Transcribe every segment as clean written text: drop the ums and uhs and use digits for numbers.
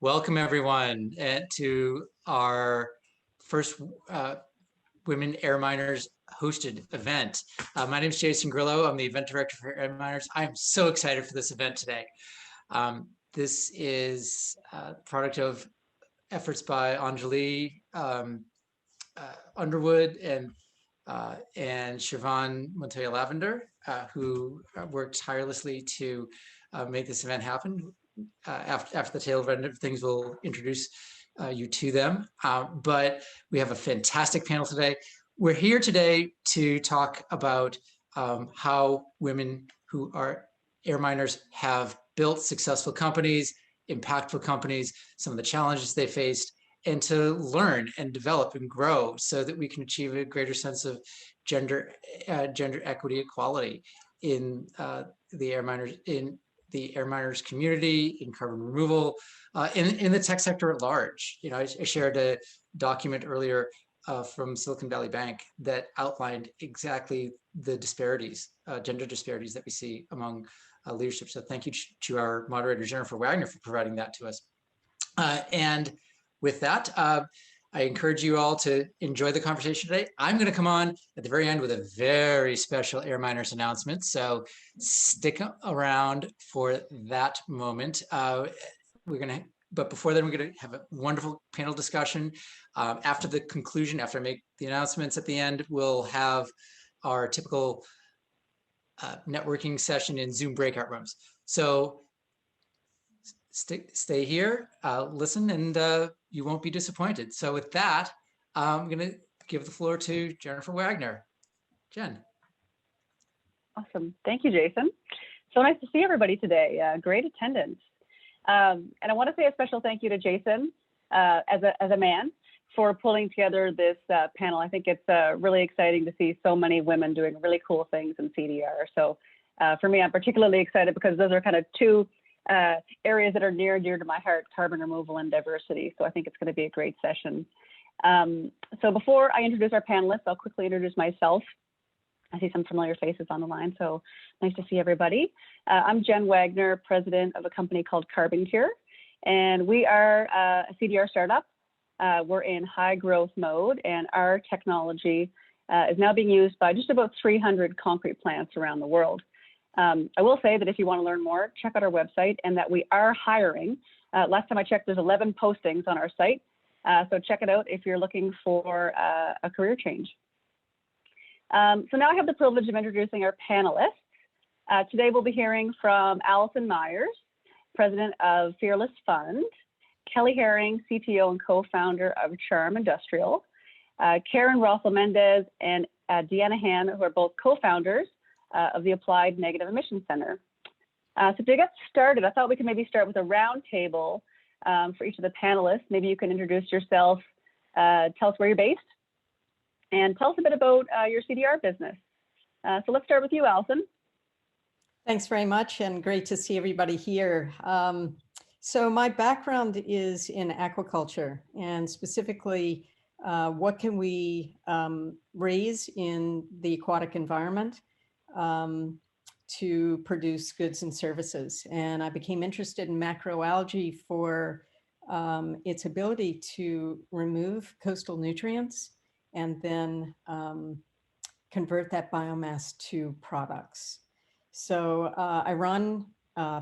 Welcome everyone to our first Women AirMiners hosted event. My name is Jason Grillo. I'm the event director for AirMiners. I'm so excited for this event today. This is a product of efforts by Anjali Underwood and Siobhan Montoya-Lavender, who worked tirelessly to make this event happen. After the tail end of things, we'll introduce you to them. But we have a fantastic panel today. We're here today to talk about how women who are air miners have built successful companies, impactful companies, some of the challenges they faced, and to learn and develop and grow so that we can achieve a greater sense of gender equity, equality in the air miners community, in carbon removal, in the tech sector at large. You know, I shared a document earlier from Silicon Valley Bank that outlined exactly the disparities, gender disparities that we see among leadership. So thank you to our moderator, Jennifer Wagner, for providing that to us. And with that, I encourage you all to enjoy the conversation today. I'm going to come on at the very end with a very special Air Miners announcement, so stick around for that moment. But before then, we're going to have a wonderful panel discussion. After the conclusion, after I make the announcements at the end, we'll have our typical networking session in Zoom breakout rooms. So stay here, listen, and you won't be disappointed. So with that, I'm going to give the floor to Jennifer Wagner. Jen. Awesome. Thank you, Jason. So nice to see everybody today. Great attendance. And I want to say a special thank you to Jason as a man for pulling together this panel. I think it's really exciting to see so many women doing really cool things in CDR. So for me, I'm particularly excited because those are kind of two areas that are near and dear to my heart: carbon removal and diversity. So I think it's going to be a great session. So before I introduce our panelists, I'll quickly introduce myself. I see some familiar faces on the line, so nice to see everybody. I'm Jen Wagner, president of a company called Carbon Cure, and we are a CDR startup. We're in high growth mode, and our technology is now being used by just about 300 concrete plants around the world. I will say that if you want to learn more, check out our website, and that we are hiring. Last time I checked, there's 11 postings on our site. So check it out if you're looking for a career change. So now I have the privilege of introducing our panelists. Today we'll be hearing from Allison Myers, president of Fearless Fund, Kelly Herring, CTO and co-founder of Charm Industrial, Karen Rothel-Mendez and Deanna Han, who are both co-founders of the Applied Negative Emissions Center. So to get started, I thought we could maybe start with a round table for each of the panelists. Maybe you can introduce yourself, tell us where you're based, and tell us a bit about your CDR business. So let's start with you, Allison. Thanks very much, and great to see everybody here. So my background is in aquaculture, and specifically, what can we raise in the aquatic environment to produce goods and services. And I became interested in macroalgae for its ability to remove coastal nutrients and then convert that biomass to products. So I run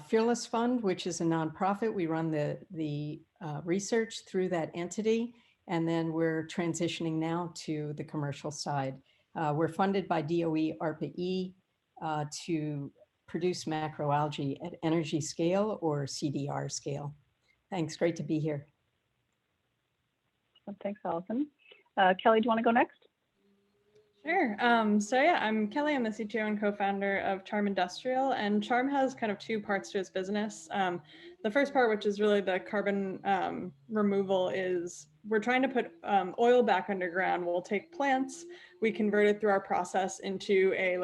Fearless Fund, which is a nonprofit. We run the research through that entity, and then we're transitioning now to the commercial side. We're funded by DOE ARPA-E to produce macroalgae at energy scale or CDR scale. Thanks, great to be here. Thanks, Allison. Kelly, do you want to go next? Sure. So yeah, I'm Kelly. I'm the CTO and co-founder of Charm Industrial, and Charm has kind of two parts to its business. The first part, which is really the carbon removal, is we're trying to put oil back underground. We'll take plants, we convert it through our process into a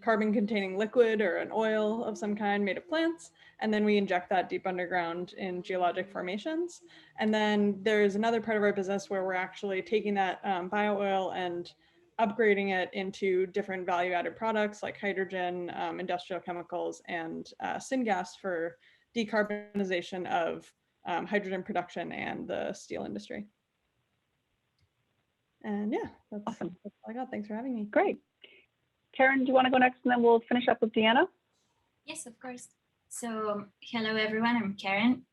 carbon containing liquid or an oil of some kind made of plants, and then we inject that deep underground in geologic formations. And then there's another part of our business where we're actually taking that bio oil and upgrading it into different value-added products like hydrogen, industrial chemicals, and syngas for decarbonization of hydrogen production and the steel industry. And yeah, that's Awesome. all I got. Thanks for having me. Great. Karen, do you want to go next, and then we'll finish up with Deanna? Yes, of course. So hello, everyone. I'm Karen.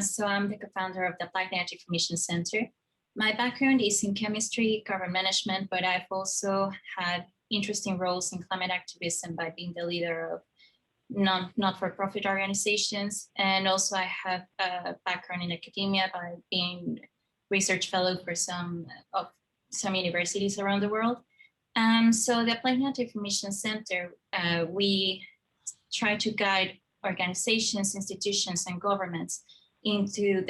So I'm the co-founder of the Applied Energy Information Center. My background is in chemistry, carbon management, but I've also had interesting roles in climate activism by being the leader of not-for-profit organizations. And also I have a background in academia by being research fellow for some universities around the world. So the Applied Energy Information Center, we try to guide organizations, institutions, and governments into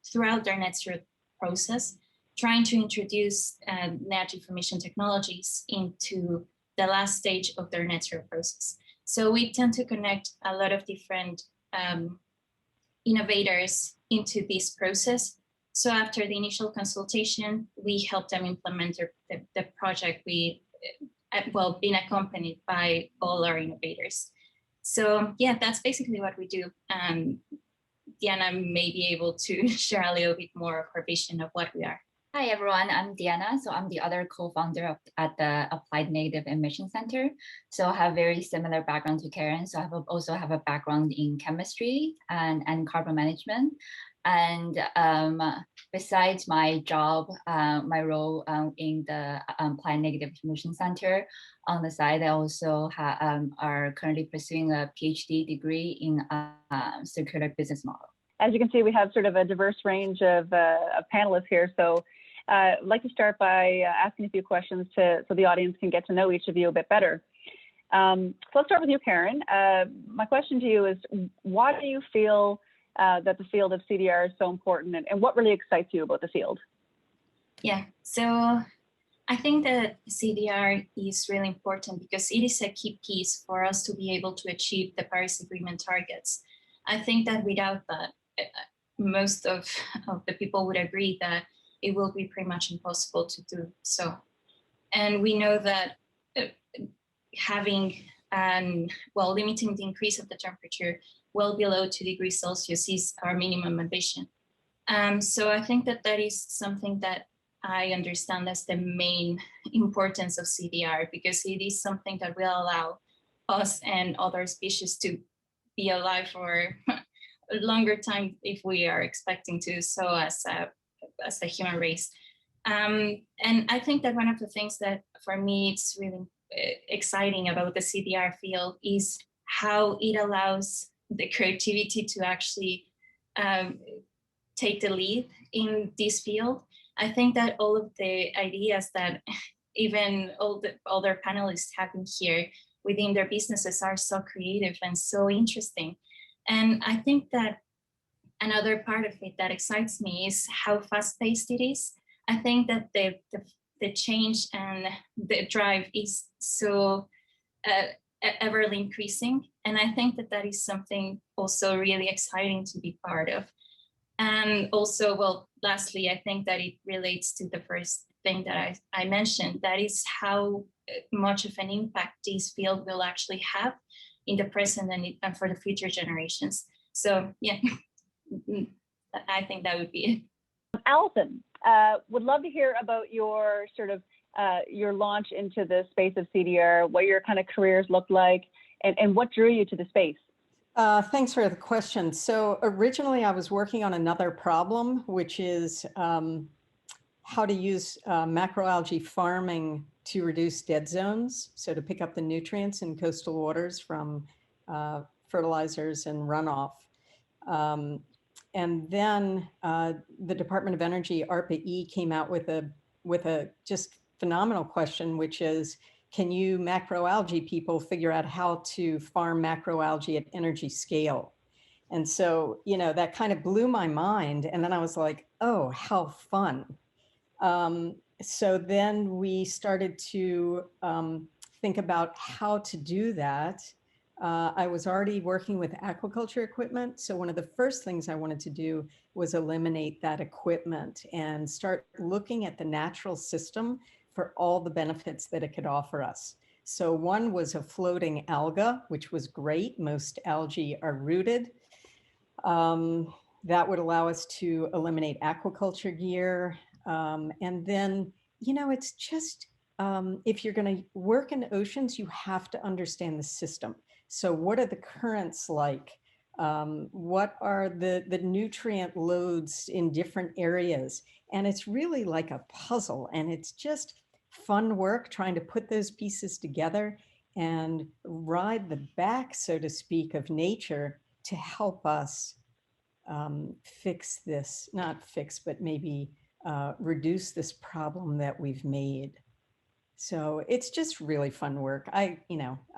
throughout their net zero process, trying to introduce net information technologies into the last stage of their net zero process. So we tend to connect a lot of different innovators into this process. So after the initial consultation, we help them implement the project, being accompanied by all our innovators. So yeah, that's basically what we do. Diana may be able to share a little bit more of her vision of what we are. Hi everyone, I'm Diana. So I'm the other co-founder at the Applied Native Emission Center. So I have very similar background to Karen. So I also have a background in chemistry and carbon management. And besides my job, my role in the Applied Native Emission Center, on the side, I also are currently pursuing a PhD degree in circular business model. As you can see, we have sort of a diverse range of panelists here. So I'd like to start by asking a few questions so the audience can get to know each of you a bit better. So let's start with you, Karen. My question to you is, why do you feel that the field of CDR is so important, and what really excites you about the field? Yeah, so I think that CDR is really important because it is a key piece for us to be able to achieve the Paris Agreement targets. I think that without that, most of the people would agree that it will be pretty much impossible to do so. And we know that limiting the increase of the temperature well below 2 degrees Celsius is our minimum ambition. So I think that is something that I understand as the main importance of CDR, because it is something that will allow us and other species to be alive for a longer time if we are expecting to, so as a human race. And I think that one of the things that for me it's really exciting about the CDR field is how it allows the creativity to actually take the lead in this field. I think that all of the ideas that even all the other panelists have in here within their businesses are so creative and so interesting. And I think that another part of it that excites me is how fast-paced it is. I think that the change and the drive is so ever increasing. And I think that is something also really exciting to be part of. And also, well, lastly, I think that it relates to the first thing that I mentioned, that is how much of an impact this field will actually have in the present and for the future generations. So yeah, I think that would be it. Allison, would love to hear about your sort of your launch into the space of CDR, what your kind of careers look like, and what drew you to the space. Thanks for the question. So originally I was working on another problem, which is how to use macroalgae farming to reduce dead zones. So to pick up the nutrients in coastal waters from fertilizers and runoff. And then the Department of Energy, ARPA-E, came out with a just phenomenal question, which is, can you macroalgae people figure out how to farm macroalgae at energy scale? And so, that kind of blew my mind. And then I was like, oh, how fun. So then we started to think about how to do that. I was already working with aquaculture equipment. So one of the first things I wanted to do was eliminate that equipment and start looking at the natural system for all the benefits that it could offer us. So one was a floating alga, which was great. Most algae are rooted. that would allow us to eliminate aquaculture gear. And then, it's just, if you're going to work in oceans, you have to understand the system. So what are the currents like? What are the nutrient loads in different areas? And it's really like a puzzle, and it's just fun work trying to put those pieces together and ride the back, so to speak, of nature to help us fix this, not fix, but maybe reduce this problem that we've made. So it's just really fun work. I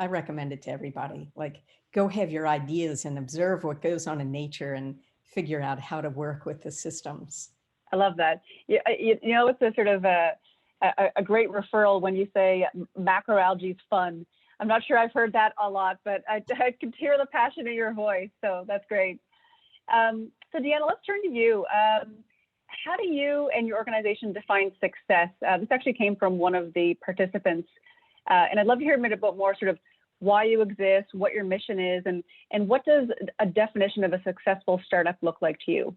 recommend it to everybody. Like, go have your ideas and observe what goes on in nature and figure out how to work with the systems. I love that. It's a sort of a great referral when you say macroalgae is fun. I'm not sure I've heard that a lot, but I can hear the passion in your voice. So that's great. So Deanna, let's turn to you. How do you and your organization define success? This actually came from one of the participants, and I'd love to hear a bit about more sort of why you exist, what your mission is, and what does a definition of a successful startup look like to you?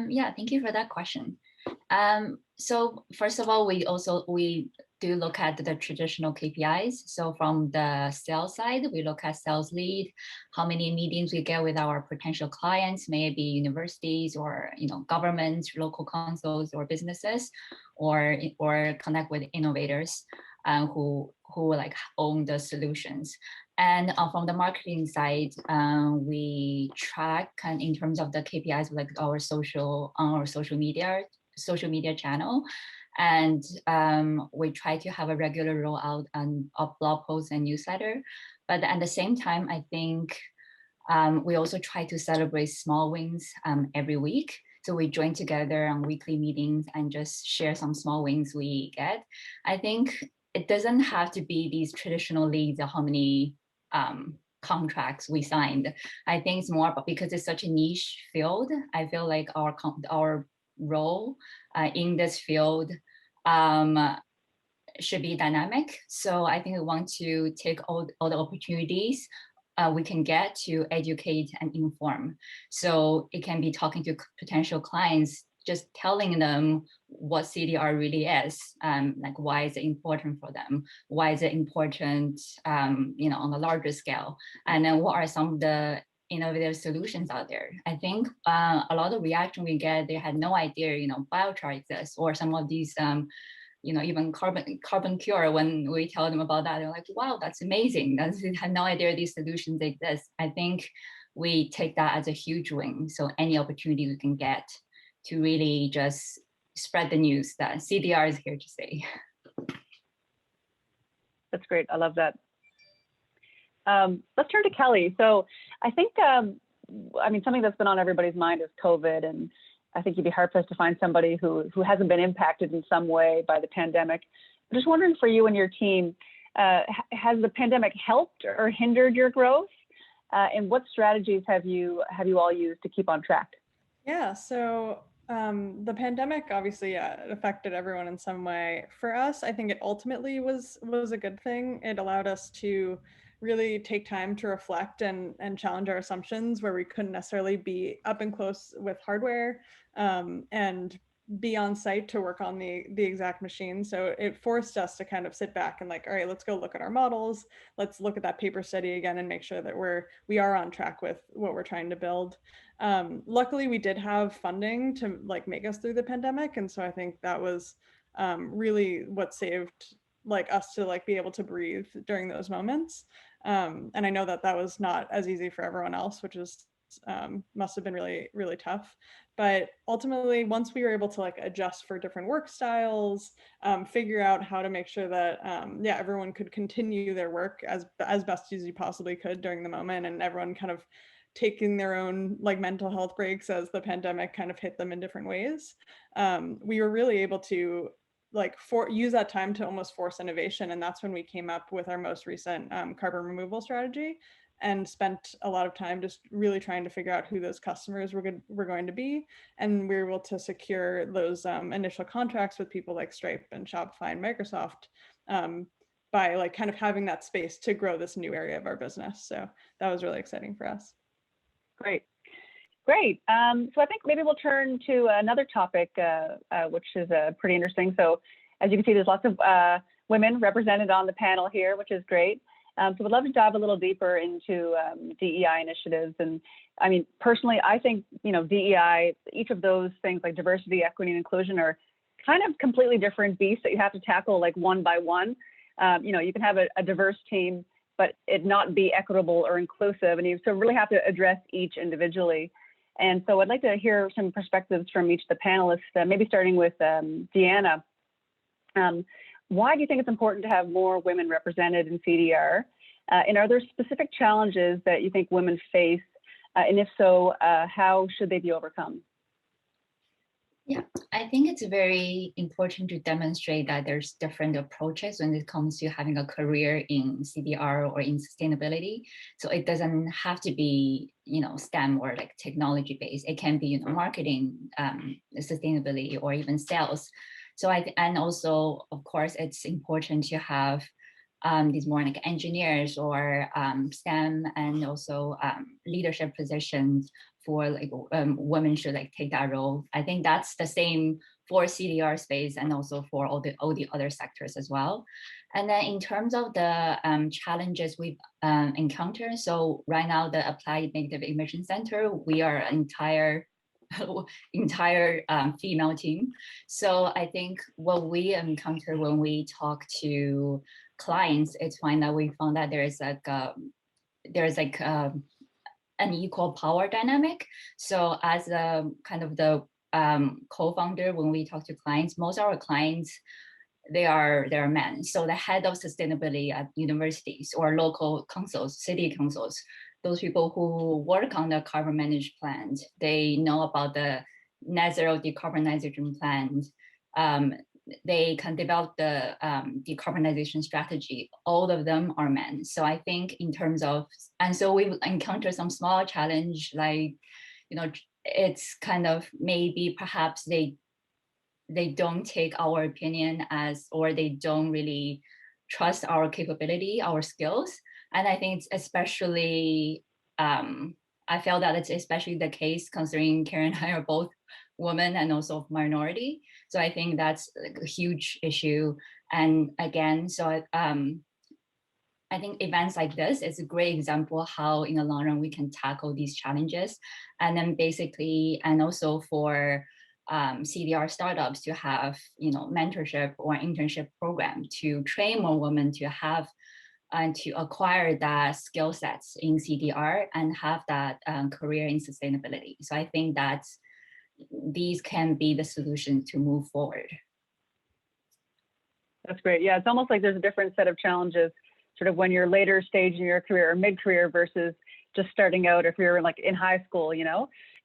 Yeah, thank you for that question. So first of all, we do look at the traditional KPIs. So from the sales side, we look at sales lead, how many meetings we get with our potential clients, maybe universities or governments, local councils or businesses, or connect with innovators who like own the solutions. And from the marketing side, we track in terms of the KPIs like our social media channel. And we try to have a regular rollout of blog posts and newsletter. But at the same time, I think we also try to celebrate small wins every week. So we join together on weekly meetings and just share some small wins we get. I think it doesn't have to be these traditional leads of how many contracts we signed. I think it's more because it's such a niche field. I feel like our role in this field should be dynamic. So I think we want to take all the opportunities we can get to educate and inform. So it can be talking to potential clients, just telling them what CDR really is, like why is it important for them? Why is it important, on a larger scale? And then what are some of the innovative solutions out there? I think a lot of reaction we get, they had no idea, biochar exists, or some of these, even carbon cure. When we tell them about that, they're like, wow, that's amazing. They had no idea these solutions exist. I think we take that as a huge win. So any opportunity we can get to really just spread the news that CDR is here to stay. That's great. I love that. Let's turn to Kelly. So I think, something that's been on everybody's mind is COVID, and I think you'd be hard-pressed to find somebody who hasn't been impacted in some way by the pandemic. I'm just wondering, for you and your team, has the pandemic helped or hindered your growth? And what strategies have you all used to keep on track? Yeah, so the pandemic obviously affected everyone in some way. For us, I think it ultimately was a good thing. It allowed us to really take time to reflect and challenge our assumptions where we couldn't necessarily be up and close with hardware and be on site to work on the exact machine. So it forced us to kind of sit back and like, all right, let's go look at our models. Let's look at that paper study again and make sure that we are on track with what we're trying to build. Luckily, we did have funding to like make us through the pandemic. And so I think that was really what saved like us to like be able to breathe during those moments. And I know that was not as easy for everyone else, which is must have been really, really tough. But ultimately, once we were able to like adjust for different work styles, figure out how to make sure that everyone could continue their work as best as you possibly could during the moment, and everyone kind of taking their own like mental health breaks as the pandemic kind of hit them in different ways, we were really able to like use that time to almost force innovation. And that's when we came up with our most recent carbon removal strategy, and spent a lot of time just really trying to figure out who those customers were going to be. And we were able to secure those initial contracts with people like Stripe and Shopify and Microsoft by like kind of having that space to grow this new area of our business. So that was really exciting for us. Great. Great. So I think maybe we'll turn to another topic, which is pretty interesting. So as you can see, there's lots of women represented on the panel here, which is great. So we'd love to dive a little deeper into DEI initiatives. And I mean, personally, I think, DEI, each of those things like diversity, equity, and inclusion are kind of completely different beasts that you have to tackle like one by one. You can have a diverse team, but it not be equitable or inclusive. And you so really have to address each individually. And so I'd like to hear some perspectives from each of the panelists, maybe starting with Deanna. Why do you think it's important to have more women represented in CDR? And are there specific challenges that you think women face? And if so, how should they be overcome? Yeah, I think it's very important to demonstrate that there's different approaches when it comes to having a career in CDR or in sustainability. So it doesn't have to be, STEM or like technology based. It can be, marketing, sustainability, or even sales. So and also, of course, it's important to have these more like engineers or STEM and also leadership positions for like women should like take that role. I think that's the same for CDR space and also for all the other sectors as well. And then in terms of the challenges we've encountered, so right now the Applied Negative Emission Center, we are an entire female team. So I think what we encounter when we talk to clients, it's fine that we found that there's an equal power dynamic. So as a kind of the co-founder, when we talk to clients, most of our clients, they're men. So the head of sustainability at universities or local councils, city councils, those people who work on the carbon management plan, they know about the net zero decarbonization plan. They can develop the decarbonization strategy. All of them are men. So I think in terms of, and so we've encountered some small challenge, like, it's kind of maybe perhaps they don't take our opinion as, or they don't really trust our capability, our skills. And I think it's especially, I felt that it's especially the case considering Karen and I are both women and also minority. So I think that's like a huge issue. And again, so I think events like this is a great example of how in the long run we can tackle these challenges. And then basically, and also for CDR startups to have, mentorship or internship program to train more women to have and to acquire that skill sets in CDR and have that career in sustainability. So I think that these can be the solution to move forward. That's great. Yeah, it's almost like there's a different set of challenges sort of when you're later stage in your career or mid-career versus just starting out if you're like in high school,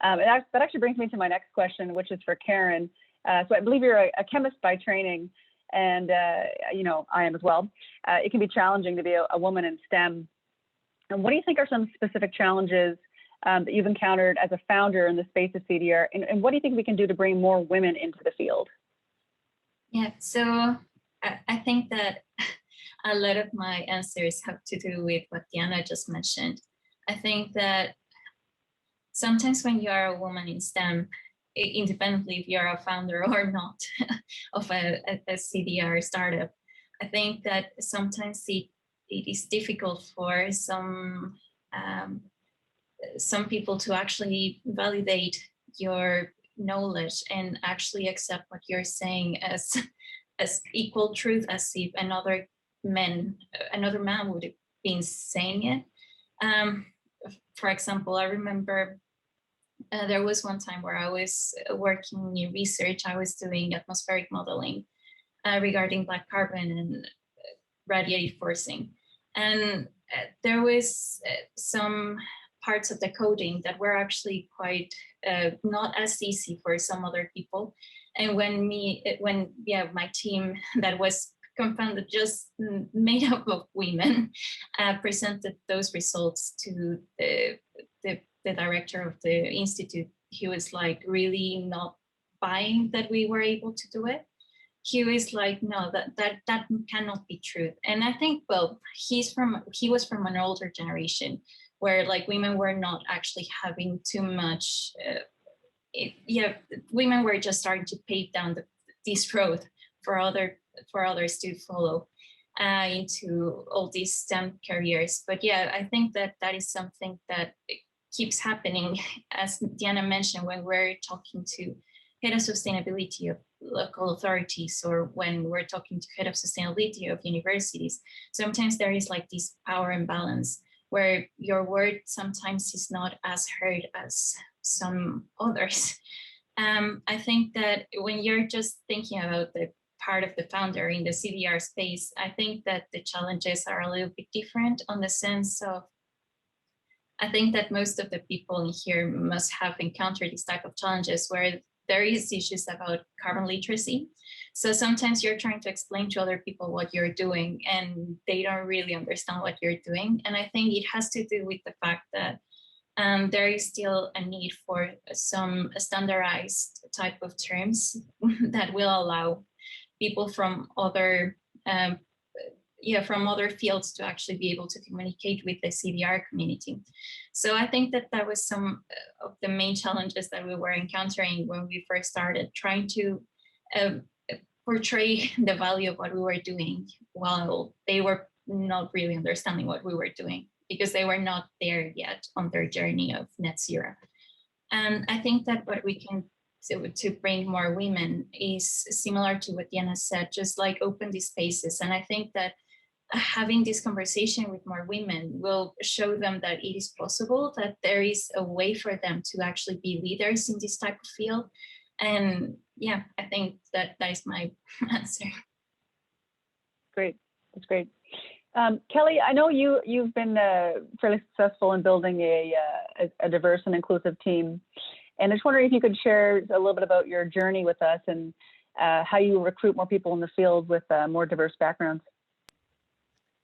That actually brings me to my next question, which is for Karen. So I believe you're a chemist by training, and I am as well. It can be challenging to be a woman in STEM. And what do you think are some specific challenges that you've encountered as a founder in the space of CDR? And what do you think we can do to bring more women into the field? Yeah, so I think that a lot of my answers have to do with what Diana just mentioned. I think that sometimes when you are a woman in STEM, independently if you're a founder or not of a CDR startup, I think that sometimes it is difficult for some people to actually validate your knowledge and actually accept what you're saying as equal truth as if another man would have been saying it. For example, I remember there was one time where I was working in research. I was doing atmospheric modeling regarding black carbon and radiative forcing. And there was some parts of the coding that were actually quite not as easy for some other people. And when my team that was compounded just made up of women presented those results to the director of the institute, he was like really not buying that we were able to do it. He was like, no, that cannot be true. And I think, well, he was from an older generation where like women were not actually having too much, women were just starting to pave down this road for others to follow into all these STEM careers. But yeah, I think that is something that keeps happening, as Diana mentioned, when we're talking to head of sustainability of local authorities, or when we're talking to head of sustainability of universities. Sometimes there is like this power imbalance where your word sometimes is not as heard as some others. I think that when you're just thinking about the part of the founder in the CDR space, I think that the challenges are a little bit different, on the sense of, I think that most of the people in here must have encountered these type of challenges where there is issues about carbon literacy. So sometimes you're trying to explain to other people what you're doing and they don't really understand what you're doing. And I think it has to do with the fact that there is still a need for some standardized type of terms that will allow people from other from other fields to actually be able to communicate with the CDR community. So I think that was some of the main challenges that we were encountering when we first started trying to portray the value of what we were doing, while they were not really understanding what we were doing, because they were not there yet on their journey of net zero. And I think that what we can to bring more women is similar to what Diana said, just like open these spaces. And I think that having this conversation with more women will show them that it is possible, that there is a way for them to actually be leaders in this type of field. And yeah, I think that is my answer. Great, that's great. Kelly, I know you've been fairly successful in building a diverse and inclusive team. And I was wondering if you could share a little bit about your journey with us and how you recruit more people in the field with more diverse backgrounds.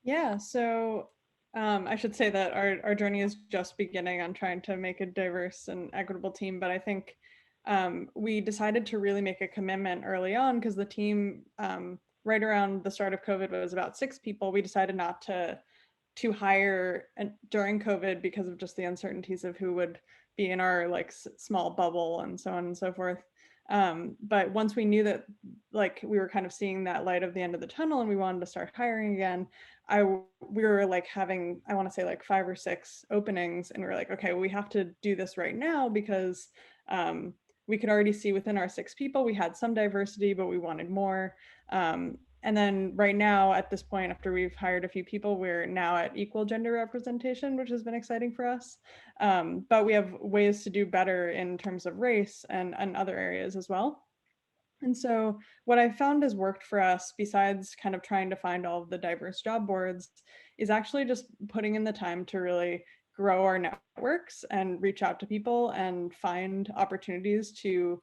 Yeah, so I should say that our journey is just beginning on trying to make a diverse and equitable team. But I think we decided to really make a commitment early on, because the team right around the start of COVID was about 6 people. We decided not to hire during COVID because of just the uncertainties of who would be in our like small bubble and so on and so forth. But once we knew that like we were kind of seeing that light of the end of the tunnel and we wanted to start hiring again, we were like having, I want to say like 5 or 6 openings, and we were like, okay, we have to do this right now, because we could already see within our 6 people, we had some diversity, but we wanted more. And then right now, at this point, after we've hired a few people, we're now at equal gender representation, which has been exciting for us. But we have ways to do better in terms of race and other areas as well. And so what I found has worked for us, besides kind of trying to find all of the diverse job boards, is actually just putting in the time to really grow our networks and reach out to people and find opportunities to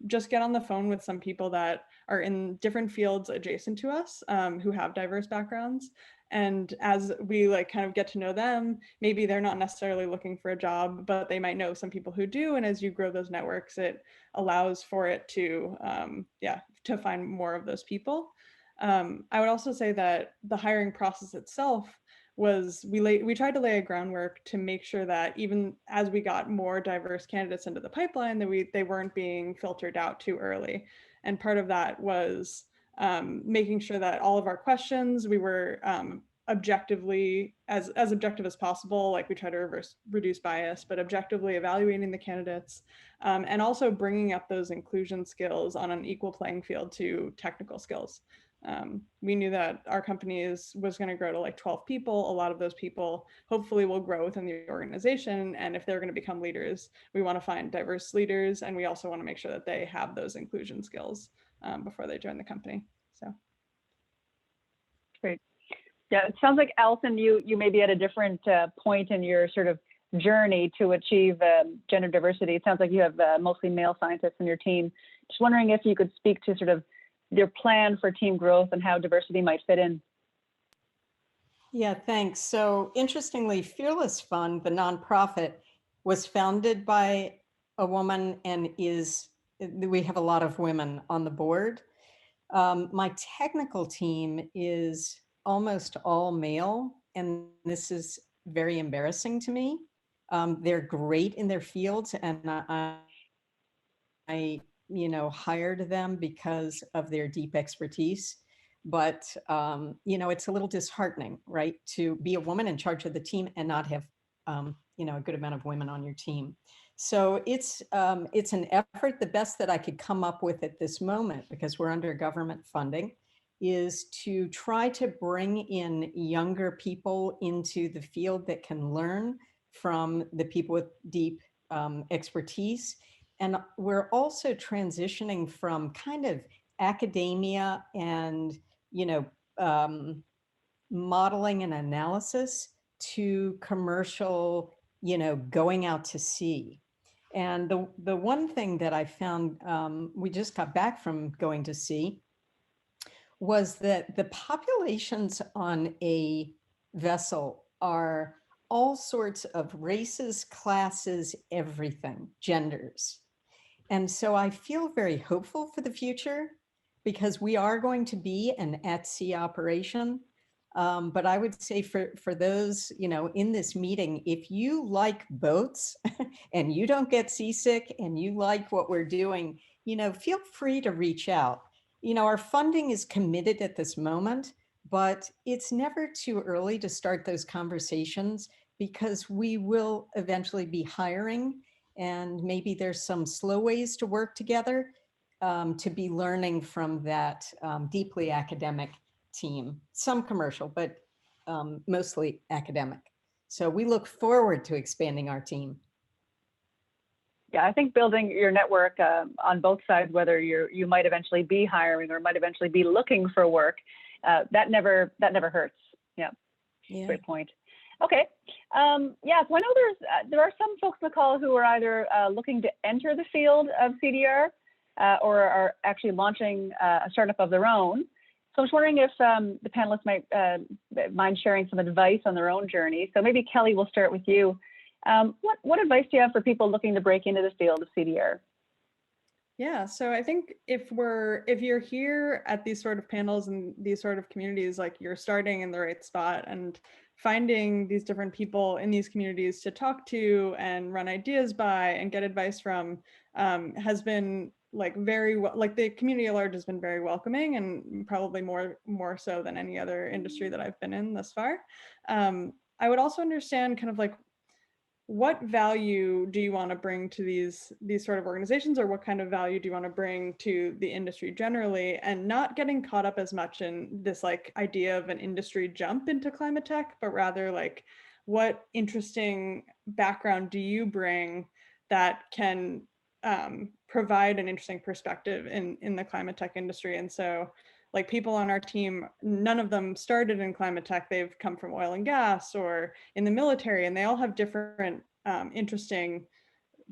just get on the phone with some people that are in different fields adjacent to us, who have diverse backgrounds. And as we like kind of get to know them, maybe they're not necessarily looking for a job, but they might know some people who do. And as you grow those networks, it allows for it to, to find more of those people. I would also say that the hiring process itself was, we tried to lay a groundwork to make sure that even as we got more diverse candidates into the pipeline, that they weren't being filtered out too early. And part of that was making sure that all of our questions, we were objectively, as objective as possible, like we try to reduce bias, but objectively evaluating the candidates, and also bringing up those inclusion skills on an equal playing field to technical skills. We knew that our company was going to grow to like 12 people. A lot of those people hopefully will grow within the organization. And if they're going to become leaders, we want to find diverse leaders. And we also want to make sure that they have those inclusion skills before they join the company. So. Great. Yeah, it sounds like, Allison, you may be at a different point in your sort of journey to achieve gender diversity. It sounds like you have mostly male scientists in your team. Just wondering if you could speak to sort of your plan for team growth and how diversity might fit in. Yeah, thanks. So interestingly, Fearless Fund, the nonprofit, was founded by a woman and we have a lot of women on the board. My technical team is almost all male, and this is very embarrassing to me. They're great in their fields, and I hired them because of their deep expertise. But, it's a little disheartening, right? To be a woman in charge of the team and not have, a good amount of women on your team. So it's an effort. The best that I could come up with at this moment, because we're under government funding, is to try to bring in younger people into the field that can learn from the people with deep expertise. And we're also transitioning from kind of academia and, modeling and analysis to commercial, going out to sea. And the one thing that I found, we just got back from going to sea, was that the populations on a vessel are all sorts of races, classes, everything, genders. And so I feel very hopeful for the future, because we are going to be an at-sea operation. But I would say for those, in this meeting, if you like boats and you don't get seasick and you like what we're doing, feel free to reach out. Our funding is committed at this moment, but it's never too early to start those conversations, because we will eventually be hiring, and maybe there's some slow ways to work together, to be learning from that deeply academic team, some commercial, but mostly academic. So we look forward to expanding our team. Yeah, I think building your network on both sides, whether you might eventually be hiring or might eventually be looking for work, that never hurts. Yeah. Great point. Okay. So I know there are some folks on the call who are either looking to enter the field of CDR or are actually launching a startup of their own. So I was wondering if the panelists might mind sharing some advice on their own journey. So maybe Kelly, we'll start with you. What advice do you have for people looking to break into the field of CDR? Yeah, so I think if you're here at these sort of panels and these sort of communities, like, you're starting in the right spot, and finding these different people in these communities to talk to and run ideas by and get advice from has been the community at large has been very welcoming, and probably more so than any other industry that I've been in thus far. I would also understand kind of like, what value do you want to bring to these sort of organizations, or what kind of value do you want to bring to the industry generally, and not getting caught up as much in this idea of an industry jump into climate tech, but rather what interesting background do you bring that can provide an interesting perspective in the climate tech industry. And so people on our team, none of them started in climate tech. They've come from oil and gas or in the military, and they all have different interesting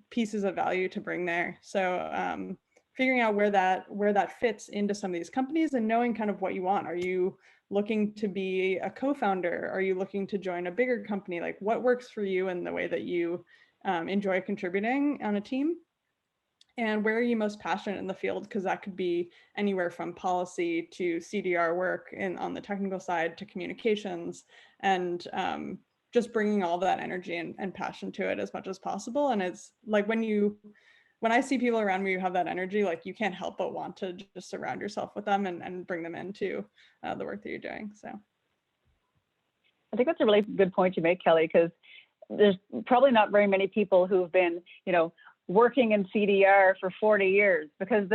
pieces of value to bring there. So figuring out where that fits into some of these companies, and knowing kind of what you want. Are you looking to be a co-founder? Are you looking to join a bigger company? What works for you and the way that you enjoy contributing on a team? And where are you most passionate in the field? Because that could be anywhere from policy to CDR work on the technical side to communications, and just bringing all that energy and passion to it as much as possible. And it's when I see people around me who have that energy, you can't help but want to just surround yourself with them and bring them into the work that you're doing. So I think that's a really good point you make, Kelly, because there's probably not very many people who've been, working in CDR for 40 years, because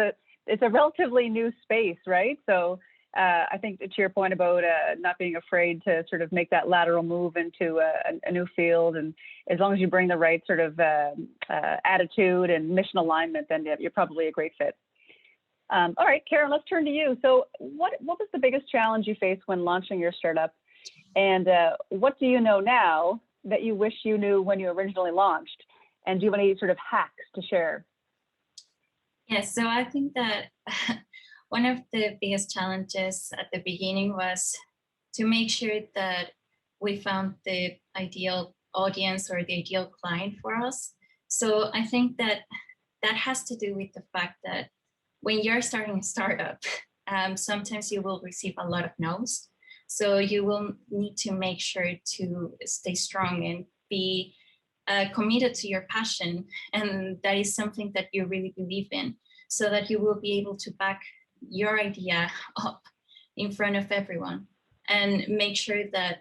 it's a relatively new space, right? So I think to your point about not being afraid to sort of make that lateral move into a new field, and as long as you bring the right sort of attitude and mission alignment, then you're probably a great fit. All right, Karen, let's turn to you. So what was the biggest challenge you faced when launching your startup? And what do you know now that you wish you knew when you originally launched? And do you have any sort of hacks to share? Yes, so I think that one of the biggest challenges at the beginning was to make sure that we found the ideal audience or the ideal client for us. So I think that has to do with the fact that when you're starting a startup, sometimes you will receive a lot of no's. So you will need to make sure to stay strong and be committed to your passion. And that is something that you really believe in, so that you will be able to back your idea up in front of everyone, and make sure that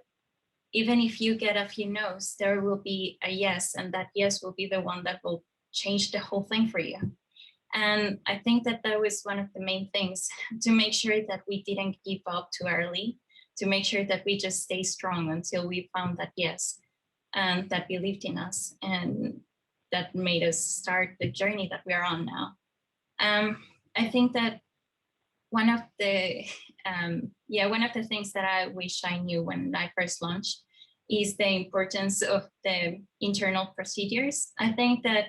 even if you get a few no's, there will be a yes, and that yes will be the one that will change the whole thing for you. And I think that that was one of the main things, to make sure that we didn't give up too early, to make sure that we just stay strong until we found that yes, and that believed in us, and that made us start the journey that we are on now. I think that one of the things that I wish I knew when I first launched is the importance of the internal procedures. I think that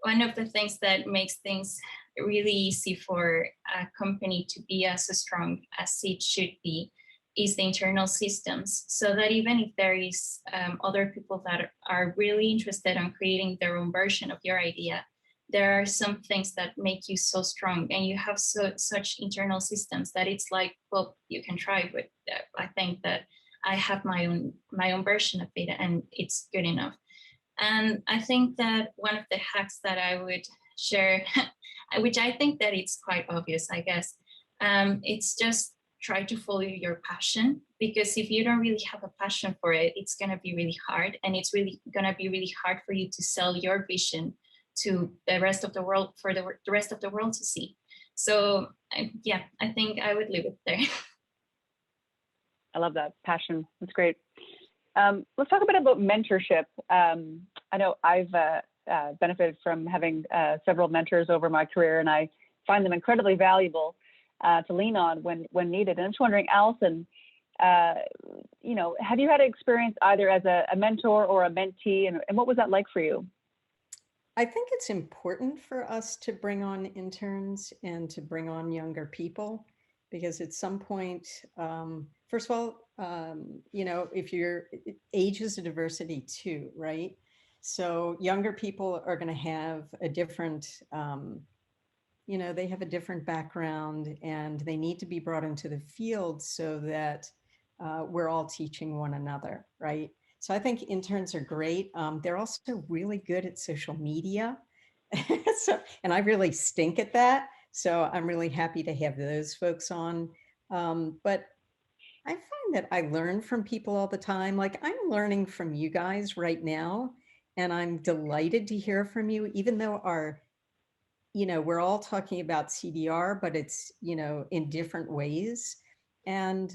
one of the things that makes things really easy for a company to be as strong as it should be is the internal systems, so that even if there is other people that are really interested in creating their own version of your idea, there are some things that make you so strong, and you have such internal systems that it's like, well, you can try, but I think that I have my own version of it, and it's good enough. And I think that one of the hacks that I would share, which I think that it's quite obvious, I guess, it's just try to follow your passion, because if you don't really have a passion for it, it's going to be really hard, and it's really going to be really hard for you to sell your vision to the rest of the world, for the rest of the world to see. So yeah, I think I would leave it there. I love that passion. That's great. Let's talk a bit about mentorship. I know I've benefited from having several mentors over my career, and I find them incredibly valuable to lean on when needed. And I'm just wondering, Allison, have you had experience either as a mentor or a mentee, and what was that like for you? I think it's important for us to bring on interns and to bring on younger people, because at some point, first of all, if age is a diversity too, right? So younger people are going to have a different, they have a different background, and they need to be brought into the field so that we're all teaching one another, right? So I think interns are great. They're also really good at social media. And I really stink at that. So I'm really happy to have those folks on. But I find that I learn from people all the time. Like, I'm learning from you guys right now, and I'm delighted to hear from you, even though we're all talking about CDR, but it's, in different ways. And,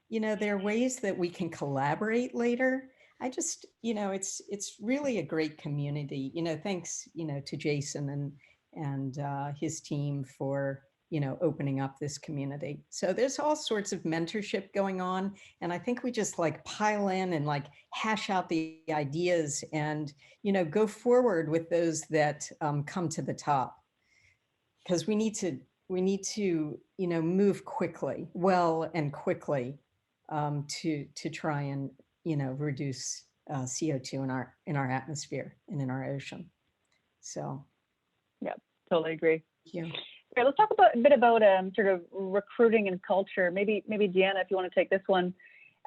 there are ways that we can collaborate later. I just, it's really a great community. Thanks, to Jason and his team for, opening up this community. So there's all sorts of mentorship going on. And I think we just pile in and hash out the ideas and, go forward with those that come to the top. Because we need to, move quickly, and quickly to try and, reduce CO2 in our atmosphere and in our ocean. So. Yeah, totally agree. Thank you. Okay, let's talk a bit about sort of recruiting and culture. Maybe Deanna, if you want to take this one.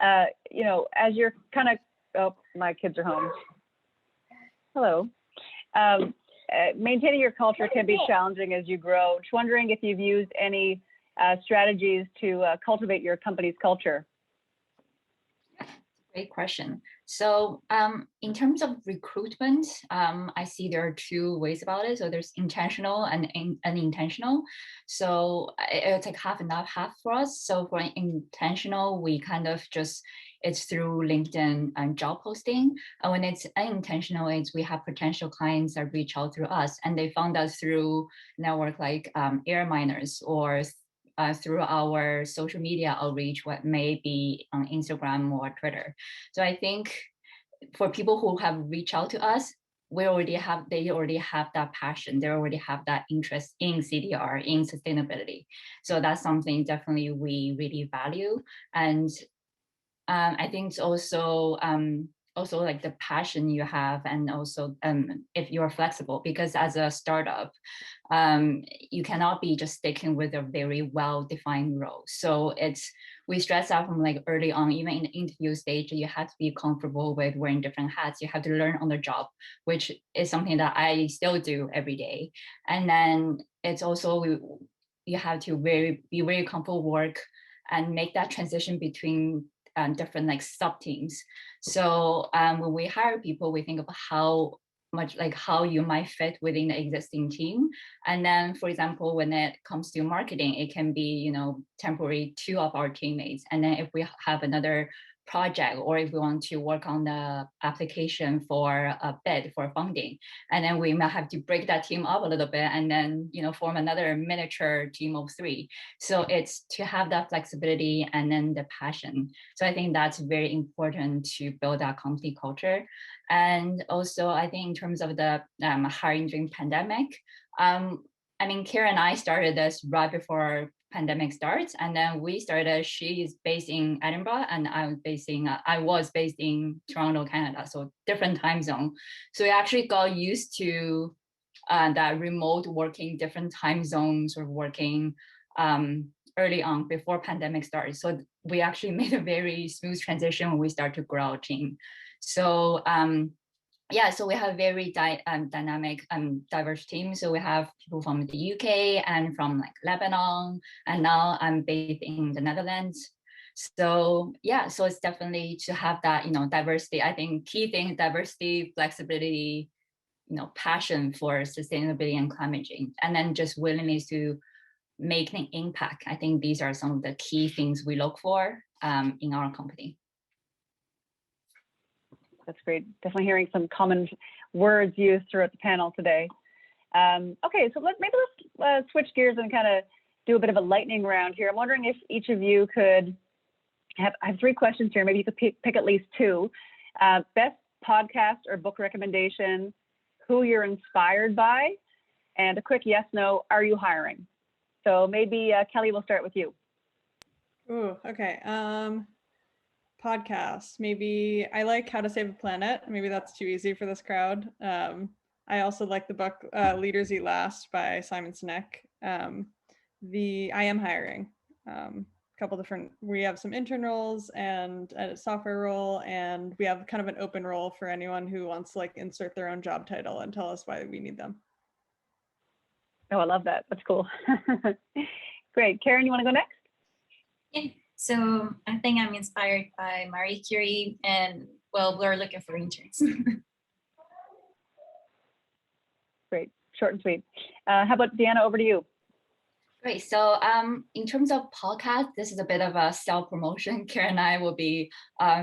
As you're kind of, my kids are home. Hello. Maintaining your culture can be challenging as you grow. Just wondering if you've used any strategies to cultivate your company's culture. Great question. So in terms of recruitment, I see there are two ways about it. So there's intentional and unintentional. So it's half and half for us. So for intentional, we kind of it's through LinkedIn and job posting. And when it's unintentional, we have potential clients that reach out through us, and they found us through network like AirMiners, or through our social media outreach, what may be on Instagram or Twitter. So I think for people who have reached out to us, they already have that passion. They already have that interest in CDR, in sustainability. So that's something definitely we really value. And I think it's also also like the passion you have, and also if you're flexible, because as a startup, you cannot be just sticking with a very well-defined role. So we stress out from like early on, even in the interview stage, you have to be comfortable with wearing different hats. You have to learn on the job, which is something that I still do every day. And then it's also, you have to be very comfortable work and make that transition between different like sub teams. So when we hire people, we think about how you might fit within the existing team. And then, for example, when it comes to marketing, it can be, temporary 2 of our teammates. And then if we have another project, or if we want to work on the application for a bid for funding, and then we might have to break that team up a little bit and then form another miniature team of 3. So it's to have that flexibility and then the passion. So I think that's very important to build that company culture. And also I think in terms of the hiring during pandemic, Kira and I started this right before pandemic starts, and then she is based in Edinburgh and I was based in Toronto, Canada, so different time zone. So we actually got used to that remote working, different time zones, or working early on before pandemic started. So we actually made a very smooth transition when we start to grow our team. So so we have very dynamic, diverse team. So we have people from the UK and from like Lebanon, and now I'm based in the Netherlands. So so it's definitely to have that, diversity. I think key thing, diversity, flexibility, passion for sustainability and climate change, and then just willingness to make an impact. I think these are some of the key things we look for in our company. That's great. Definitely hearing some common words used throughout the panel today. Okay, so let's switch gears and kind of do a bit of a lightning round here. I'm wondering if each of you could I have 3 questions here. Maybe you could pick at least 2. Best podcast or book recommendation, who you're inspired by, and a quick yes, no, are you hiring? So maybe Kelly, we'll start with you. Ooh, okay. Podcast. Maybe I like How to Save a Planet. Maybe that's too easy for this crowd. I also like the book Leaders Eat Last by Simon Sinek. I am hiring. Couple different, we have some intern roles and a software role, and we have kind of an open role for anyone who wants to like insert their own job title and tell us why we need them. Oh, I love that. That's cool. Great. Karen, you want to go next? Yeah. So I think I'm inspired by Marie Curie, and we're looking for interns. Great, short and sweet. How about Deanna, over to you. Great. So in terms of podcast, this is a bit of a self-promotion. Karen and I will be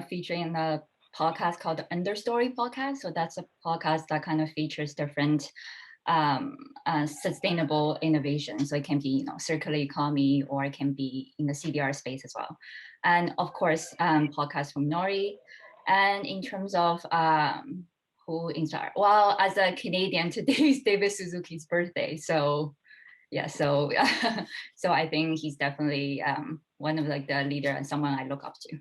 featuring a podcast called the Understory Podcast. So that's a podcast that kind of features different sustainable innovation. So it can be, circular economy, or it can be in the CDR space as well. And of course, podcasts from Nori. And in terms of who inspired, well, as a Canadian, today is David Suzuki's birthday. So so I think he's definitely one of like the leader and someone I look up to.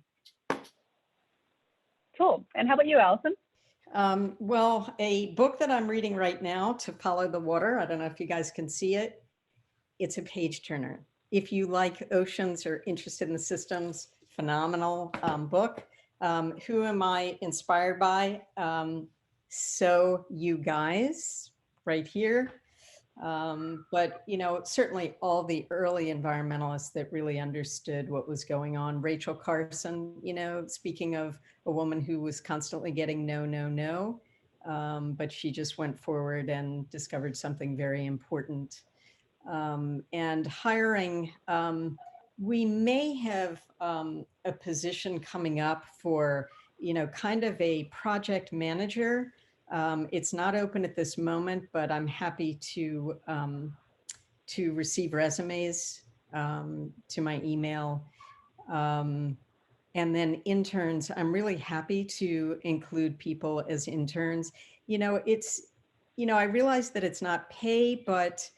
Cool. And how about you, Allison? Well, a book that I'm reading right now, To Follow the Water. I don't know if you guys can see it. It's a page turner. If you like oceans or interested in the systems, phenomenal book. Who am I inspired by? So you guys right here. But, certainly all the early environmentalists that really understood what was going on. Rachel Carson, speaking of a woman who was constantly getting no, but she just went forward and discovered something very important. And hiring, we may have a position coming up for, kind of a project manager. It's not open at this moment, but I'm happy to receive resumes to my email. And then interns, I'm really happy to include people as interns. I realize that it's not pay, but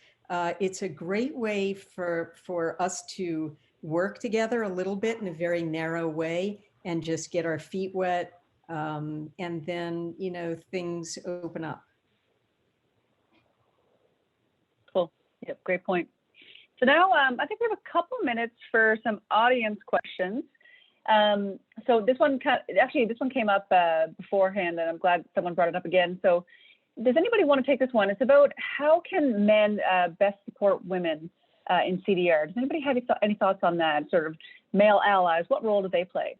it's a great way for us to work together a little bit in a very narrow way and just get our feet wet. And then, you know, things open up. Cool. Yep, great point. So now I think we have a couple minutes for some audience questions. So this one came up beforehand, and I'm glad someone brought it up again. So does anybody want to take this one? It's about how can men best support women in CDR? Does anybody have any thoughts on that? Sort of male allies, what role do they play?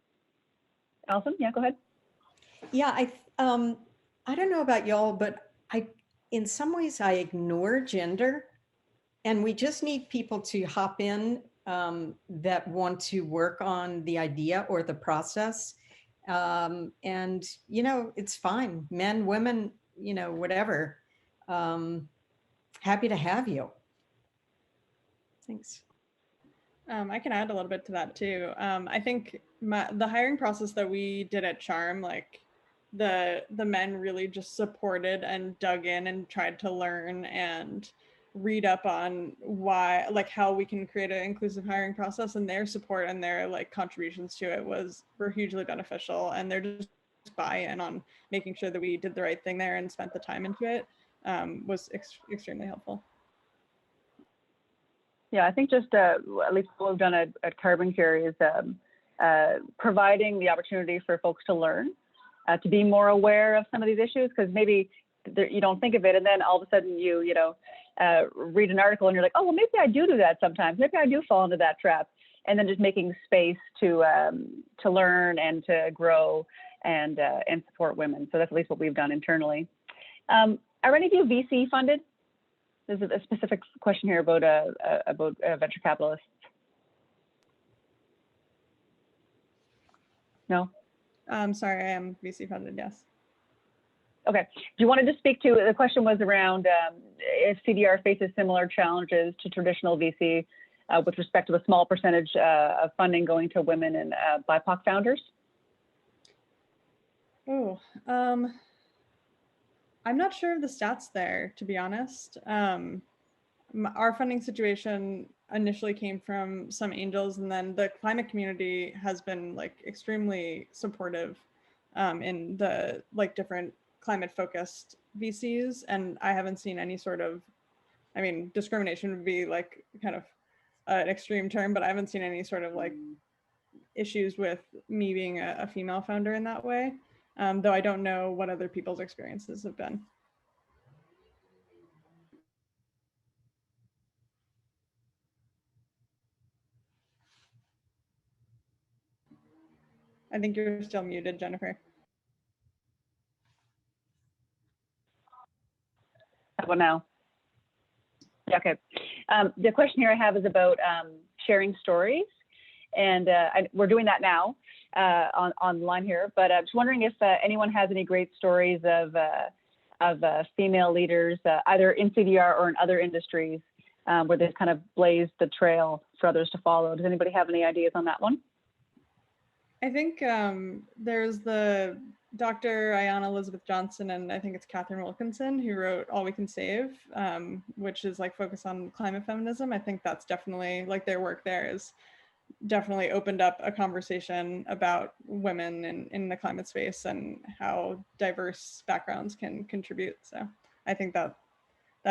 Alison, yeah, go ahead. Yeah, I don't know about y'all, but in some ways I ignore gender, and we just need people to hop in that want to work on the idea or the process. And, you know, it's fine. Men, women, you know, whatever. Happy to have you. Thanks. I can add a little bit to that too. I think the hiring process that we did at Charm, like the men really just supported and dug in and tried to learn and read up on why, like how we can create an inclusive hiring process, and their support and their like contributions to it were hugely beneficial, and they're just buy-in on making sure that we did the right thing there and spent the time into it was extremely helpful. Yeah, I think just at least what we've done at Carbon Cure is providing the opportunity for folks to learn, to be more aware of some of these issues, because maybe you don't think of it, and then all of a sudden you read an article and you're like, oh, well, maybe I do that sometimes. Maybe I do fall into that trap. And then just making space to learn and to grow and support women. So that's at least what we've done internally. Are any of you VC funded? There's a specific question here about venture capitalists. No? Sorry, I am VC funded, yes. Okay. Do you want to just speak to, the question was around if CDR faces similar challenges to traditional VC with respect to a small percentage of funding going to women and BIPOC founders? Oh, I'm not sure of the stats there, to be honest. Our funding situation initially came from some angels, and then the climate community has been like extremely supportive in the like different climate focused VCs. And I haven't seen any sort of, I mean, discrimination would be like kind of an extreme term, but I haven't seen any sort of like issues with me being a female founder in that way. Though I don't know what other people's experiences have been. I think you're still muted, Jennifer. How about now? Yeah, okay. The question here I have is about sharing stories. And we're doing that now online here, but I'm just wondering if anyone has any great stories of female leaders, either in CDR or in other industries, where they've kind of blazed the trail for others to follow. Does anybody have any ideas on that one? I think there's the Dr. Ayanna Elizabeth Johnson, and I think it's Catherine Wilkinson, who wrote All We Can Save, which is like focused on climate feminism. I think that's definitely, like their work there is definitely opened up a conversation about women in the climate space and how diverse backgrounds can contribute. So I think that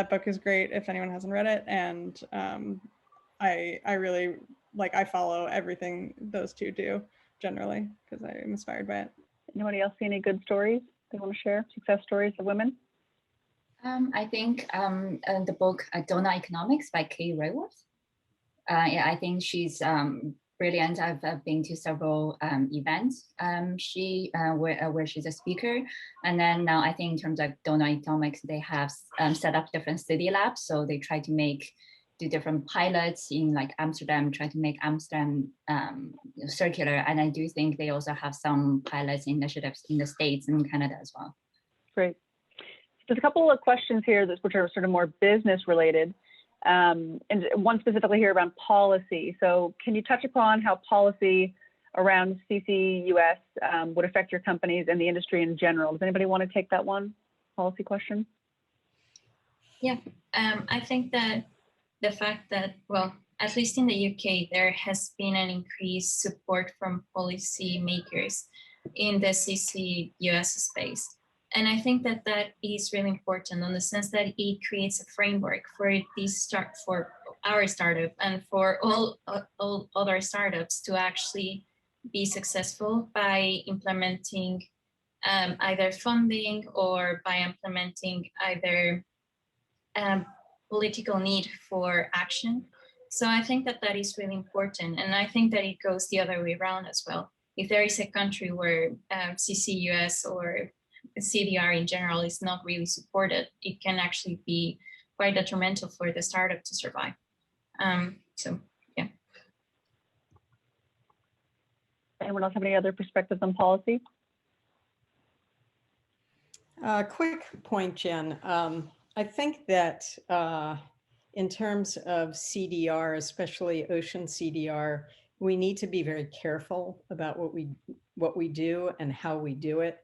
book is great if anyone hasn't read it. And I really, like, I follow everything those two do generally because I am inspired by it. Anybody else see any good stories they want to share? Success stories of women? I think the book Donut Economics by Kay Rayworth. Yeah, I think she's brilliant. I've been to several events where she's a speaker. And then now I think in terms of Donut Economics, they have set up different city labs. So they try to do different pilots in like Amsterdam, try to make Amsterdam circular. And I do think they also have some pilots initiatives in the States and Canada as well. Great. There's a couple of questions here which are sort of more business related. And one specifically here around policy. So can you touch upon how policy around CCUS would affect your companies and the industry in general? Does anybody want to take that one? Policy question? Yeah, I think that the fact that, well, at least in the UK, there has been an increased support from policy makers in the CCUS space. And I think that that is really important in the sense that it creates a framework for for our startup and for all other startups to actually be successful by implementing either funding or by implementing either political need for action. So I think that that is really important. And I think that it goes the other way around as well. If there is a country where CCUS or CDR in general is not really supported, it can actually be quite detrimental for the startup to survive. So, yeah. Anyone else have any other perspectives on policy? Quick point, Jen. I think that in terms of CDR, especially ocean CDR, we need to be very careful about what we do and how we do it.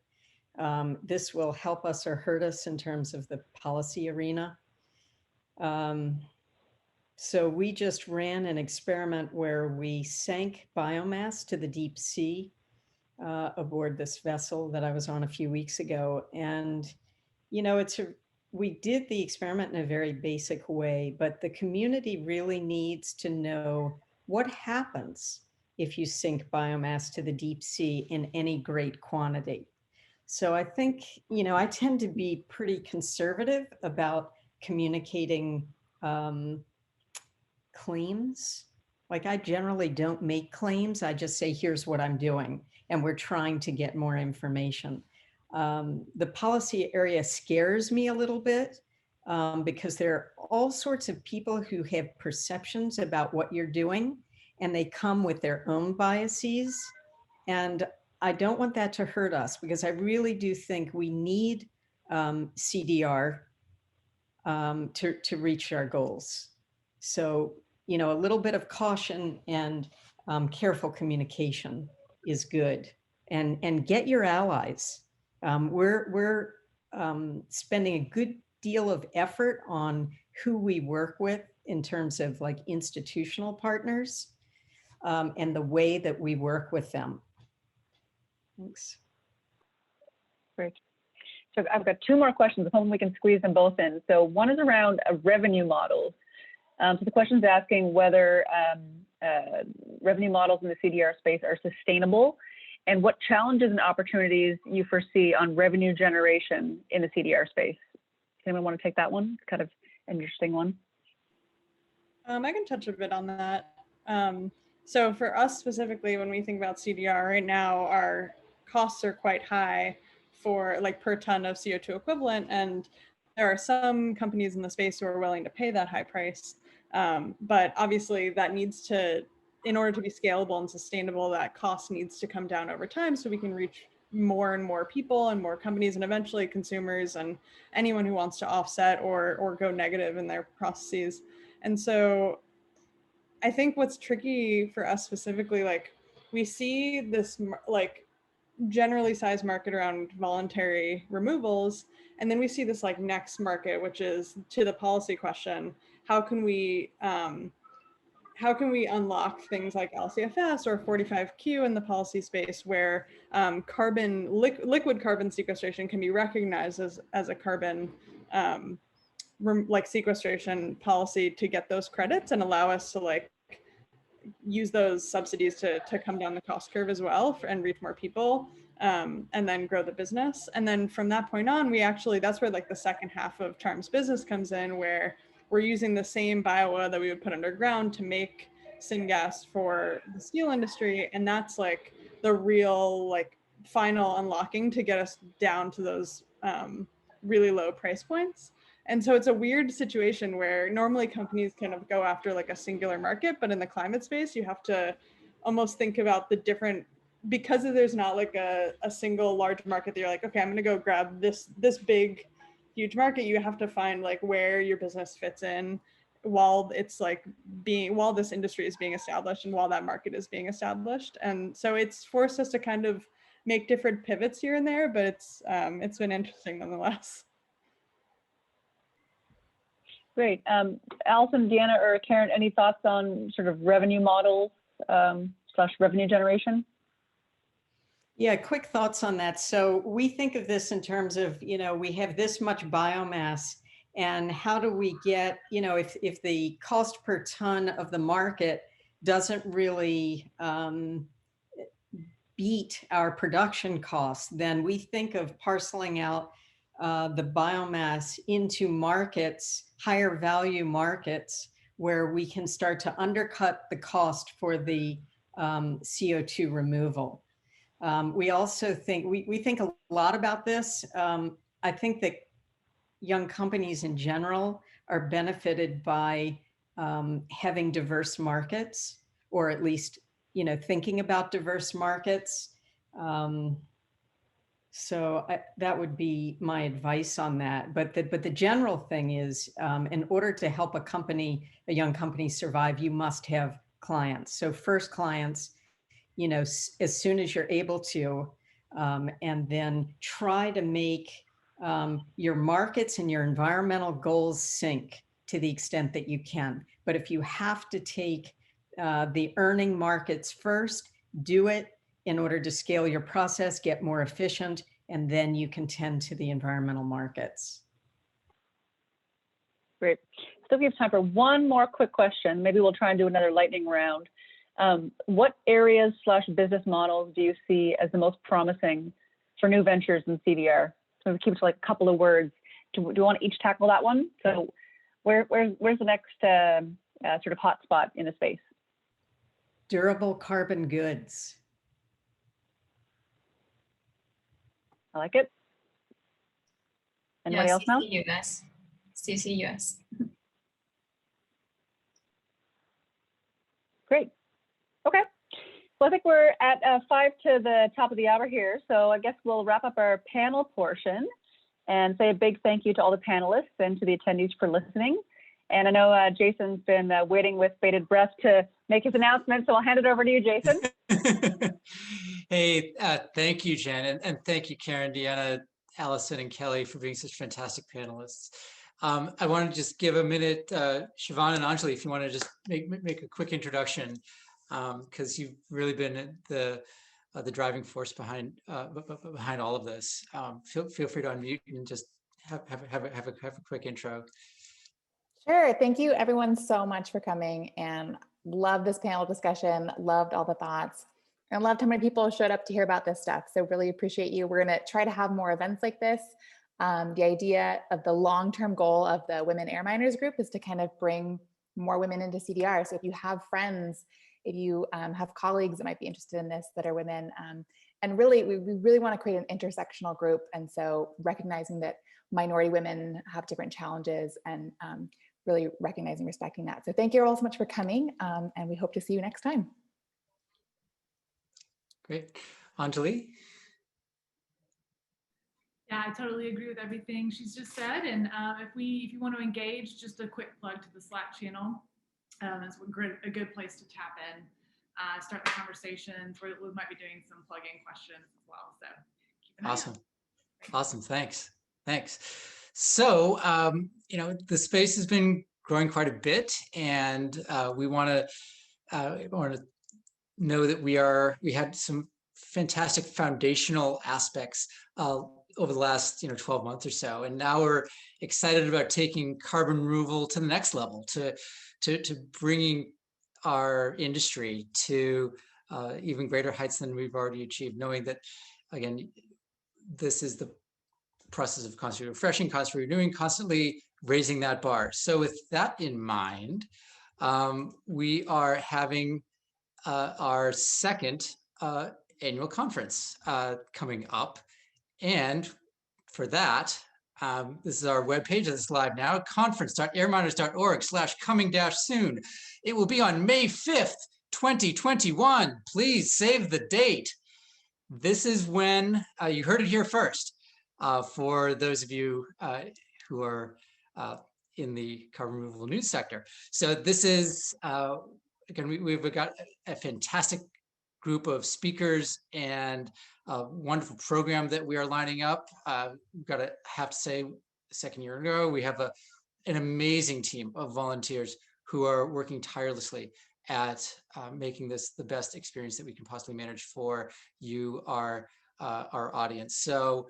This will help us or hurt us in terms of the policy arena. So we just ran an experiment where we sank biomass to the deep sea aboard this vessel that I was on a few weeks ago. And, you know, we did the experiment in a very basic way, but the community really needs to know what happens if you sink biomass to the deep sea in any great quantity. So I think, you know, I tend to be pretty conservative about communicating claims. Like, I generally don't make claims. I just say, here's what I'm doing. And we're trying to get more information. The policy area scares me a little bit because there are all sorts of people who have perceptions about what you're doing, and they come with their own biases. And I don't want that to hurt us, because I really do think we need CDR to reach our goals. So, you know, a little bit of caution and careful communication is good. And get your allies. We're spending a good deal of effort on who we work with in terms of like institutional partners and the way that we work with them. Thanks. Great. So I've got two more questions. Hopefully we can squeeze them both in. So one is around revenue models. So the question is asking whether revenue models in the CDR space are sustainable, and what challenges and opportunities you foresee on revenue generation in the CDR space. Anyone want to take that one? It's kind of an interesting one. I can touch a bit on that. So for us specifically, when we think about CDR right now, our costs are quite high for like per ton of CO2 equivalent. And there are some companies in the space who are willing to pay that high price. But obviously that needs to, in order to be scalable and sustainable, that cost needs to come down over time so we can reach more and more people and more companies and eventually consumers and anyone who wants to offset or go negative in their processes. And so I think what's tricky for us specifically, like we see this like generally sized market around voluntary removals, and then we see this like next market, which is to the policy question: how can we unlock things like LCFS or 45Q in the policy space, where liquid carbon sequestration can be recognized as a carbon like sequestration policy to get those credits and allow us to like use those subsidies to come down the cost curve as well and reach more people and then grow the business. And then from that point on, that's where like the second half of Charm's business comes in, where we're using the same bio-oil that we would put underground to make syngas for the steel industry. And that's like the real like final unlocking to get us down to those really low price points. And so it's a weird situation where normally companies kind of go after like a singular market, but in the climate space, you have to almost think about the different, because there's not like a single large market that you're like, okay, I'm going to go grab this big, huge market. You have to find like where your business fits in while it's like while this industry is being established and while that market is being established. And so it's forced us to kind of make different pivots here and there, but it's been interesting nonetheless. Great. Alison, Deanna, or Karen, any thoughts on sort of revenue models / revenue generation? Yeah, quick thoughts on that. So we think of this in terms of, we have this much biomass, and how do we get, if the cost per ton of the market doesn't really beat our production costs, then we think of parceling out the biomass into markets, higher value markets, where we can start to undercut the cost for the CO2 removal. We also think, we think a lot about this. I think that young companies in general are benefited by having diverse markets, or at least, thinking about diverse markets. So that would be my advice on that. But the general thing is, in order to help a young company survive, you must have clients. So first clients, as soon as you're able to, and then try to make your markets and your environmental goals sync to the extent that you can. But if you have to take the earning markets first, do it in order to scale your process, get more efficient, and then you can tend to the environmental markets. Great. So we have time for one more quick question. Maybe we'll try and do another lightning round. What areas / business models do you see as the most promising for new ventures in CDR? So we keep it to like a couple of words. Do you want to each tackle that one? So where's the next sort of hot spot in the space? Durable carbon goods. I like it. Anybody else now? CCUS. Great. Okay. Well, I think we're at 5 to the top of the hour here. So I guess we'll wrap up our panel portion and say a big thank you to all the panelists and to the attendees for listening. And I know Jason's been waiting with bated breath to make his announcement. So I'll hand it over to you, Jason. Hey, thank you, Jen. And thank you, Karen, Deanna, Allison, and Kelly for being such fantastic panelists. I want to just give a minute, Siobhan and Anjali, if you want to just make a quick introduction, because you've really been the driving force behind all of this. Feel free to unmute and just have a quick intro. Sure. Thank you everyone so much for coming, and love this panel discussion. Loved all the thoughts, and loved how many people showed up to hear about this stuff. So really appreciate you. We're going to try to have more events like this. The idea of the long-term goal of the Women AirMiners group is to kind of bring more women into CDR. So if you have friends, if you have colleagues that might be interested in this that are women, and really, we really want to create an intersectional group. And so recognizing that minority women have different challenges, and really recognizing, respecting that. So thank you all so much for coming, and we hope to see you next time. Great. Anjali? Yeah, I totally agree with everything she's just said. And if you want to engage, just a quick plug to the Slack channel. It's a good place to tap in, start the conversations. We might be doing some plug-in questions as well. So keep an eye out. Awesome. Thanks. So, the space has been growing quite a bit, and we want to know that we had some fantastic foundational aspects over the last 12 months or so, and now we're excited about taking carbon removal to the next level, to bringing our industry to even greater heights than we've already achieved, knowing that, again, this is the process of constantly refreshing, constantly renewing, constantly raising that bar. So with that in mind, we are having our second annual conference coming up. And for that, this is our webpage that's live now, conference.airminers.org/coming-soon. It will be on May 5th, 2021. Please save the date. This is when, you heard it here first, for those of you who are in the carbon removal news sector. So this is, again, we've got a fantastic group of speakers and a wonderful program that we are lining up. We've got to have to say, second year in a row, we have an amazing team of volunteers who are working tirelessly at making this the best experience that we can possibly manage for you, our audience. So,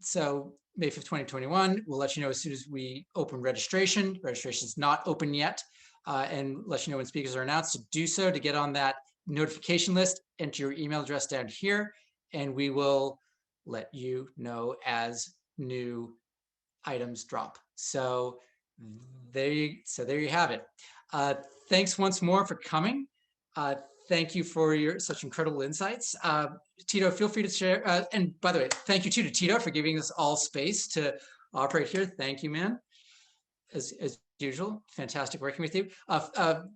so May 5th, 2021, we'll let you know as soon as we open registration. Registration is not open yet, and let you know when speakers are announced. To do so, to get on that notification list, enter your email address down here, and we will let you know as new items drop. So there you have it. Thanks once more for coming. Thank you for your such incredible insights. Tito, feel free to share. And by the way, thank you too to Tito for giving us all space to operate here. Thank you, man. As usual, fantastic working with you.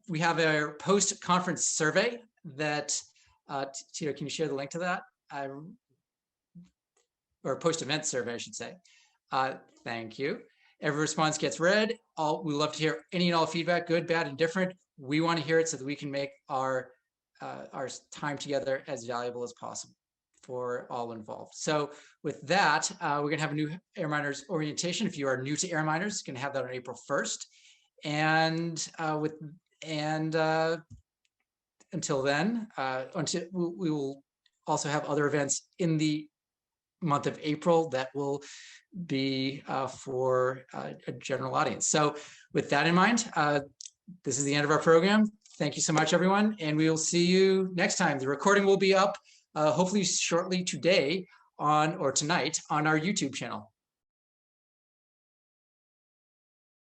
We have a post-conference survey that, Tito, can you share the link to that? Or post-event survey, I should say. Thank you. Every response gets read. We love to hear any and all feedback, good, bad, and different. We want to hear it so that we can make our time together as valuable as possible for all involved. So with that, we're going to have a new AirMiners orientation. If you are new to AirMiners, going to have that on April 1st. And until then, we will also have other events in the month of April that will be for a general audience. So with that in mind, this is the end of our program. Thank you so much, everyone, and we will see you next time. The recording will be up hopefully shortly today or tonight on our YouTube channel.